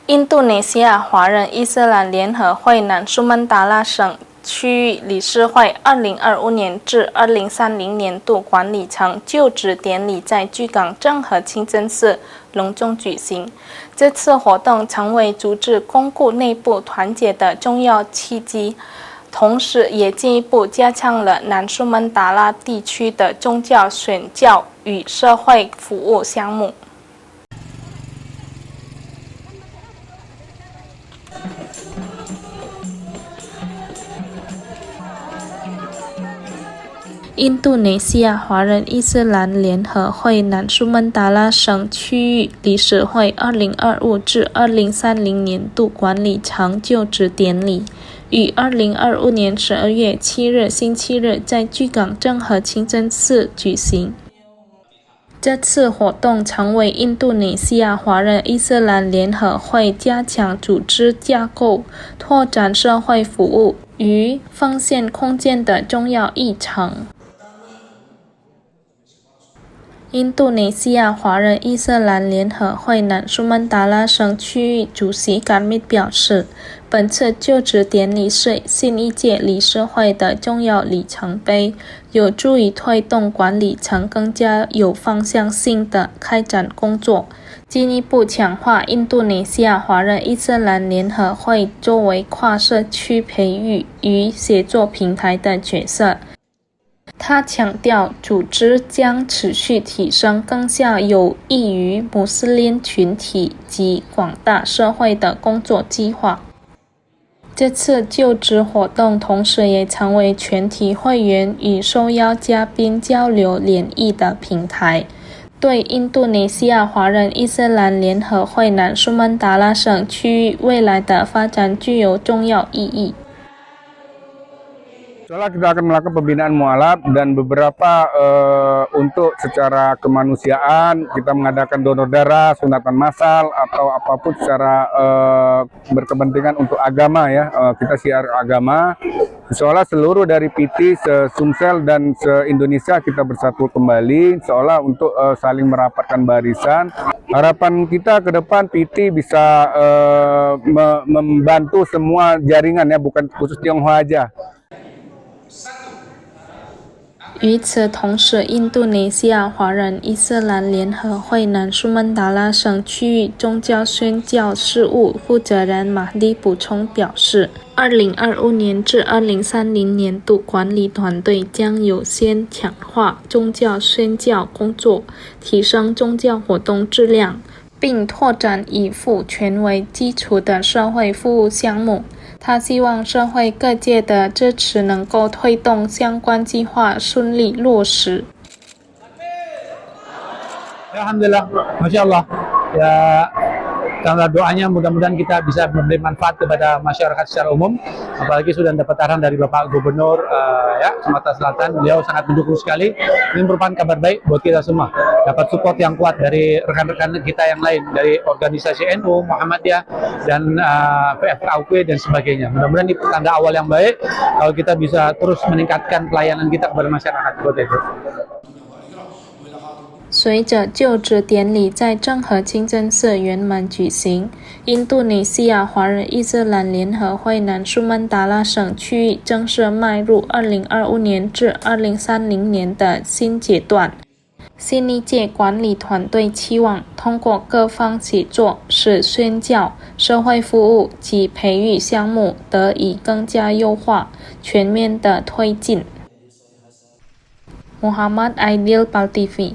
印度尼西亚华人伊斯兰联合会南苏门答腊省区域理事会2025年至2030年度管理层就职典礼在巨港正和清真寺隆重举行。这次活动成为组织巩固内部团结的重要契机，同时也进一步加强了南苏门答腊地区的宗教宣教与社会服务项目。印度尼西亚华人伊斯兰联合会南苏门答腊省区域理事会2025至2030年度管理层就职典礼于2025年12月7日星期日在巨港正和清真寺举行。这次活动成为印度尼西亚华人伊斯兰联合会加强组织架构、拓展社会服务与奉献空间的重要议程。印度尼西亚华人伊斯兰联合会南苏门答腊省区域主席甘密表示，本次就职典礼是新一届理事会的重要里程碑，有助于推动管理层更加有方向性的开展工作，进一步强化印度尼西亚华人伊斯兰联合会作为跨社区培育与协作平台的角色。他强调，组织将持续提升更效有益于穆斯林群体及广大社会的工作计划。这次就职活动同时也成为全体会员与受邀嘉宾交流联谊的平台，对印度尼西亚华人伊斯兰联合会南苏门答腊省区域未来的发展具有重要意义。Soalnya kita akan melakukan pembinaan mualaf dan beberapa untuk secara kemanusiaan, kita mengadakan donor darah, sunatan massal atau apapun secara berkepentingan untuk agama ya, kita siar agama. Seolah seluruh dari PT se-Sumsel dan se-Indonesia kita bersatu kembali, seolah untuk saling merapatkan barisan. Harapan kita ke depan PT bisa membantu semua jaringan ya, bukan khusus Tionghoa aja。与此同时，印度尼西亚华人伊斯兰联合会南苏门答腊省区域宗教宣教事务负责人马蒂补充表示，2025年至2030年度管理团队将优先强化宗教宣教工作，提升宗教活动质量，并拓展以父权为基础的社会服务项目。他希望社会各界的支持能够推动相关计划顺利落实。Alhamdulillah, Masya Allah. Ya, karena doanya mudah-mudahan kita bisa memberi manfaat kepada masyarakat secara umum. Apalagi sudah dapat arahan dari Bapak Gubernur ya Sumatera Selatan, beliau sangat mendukung sekali. Ini merupakan kabar baik buat kita semua. Dapat support yang kuat dari rekan-rekan kita yang lain, dari organisasi NU, Muhammadiyah, dan PFKUP dan sebagainya. Mudah-mudahan ini tanda awal yang baik kalau kita bisa terus meningkatkan pelayanan kita kepada masyarakat. Buat itu. 随着就职典礼在正和清真寺圆满举行，印度尼西亚华人伊斯兰联合会南苏门答腊省区域正式迈入2025年至2030年的新阶段。新一届管理团队期望通过各方协作，使宣教、社会服务及培育项目得以更加优化、全面的推进。Muhammad Aidil, PAL TV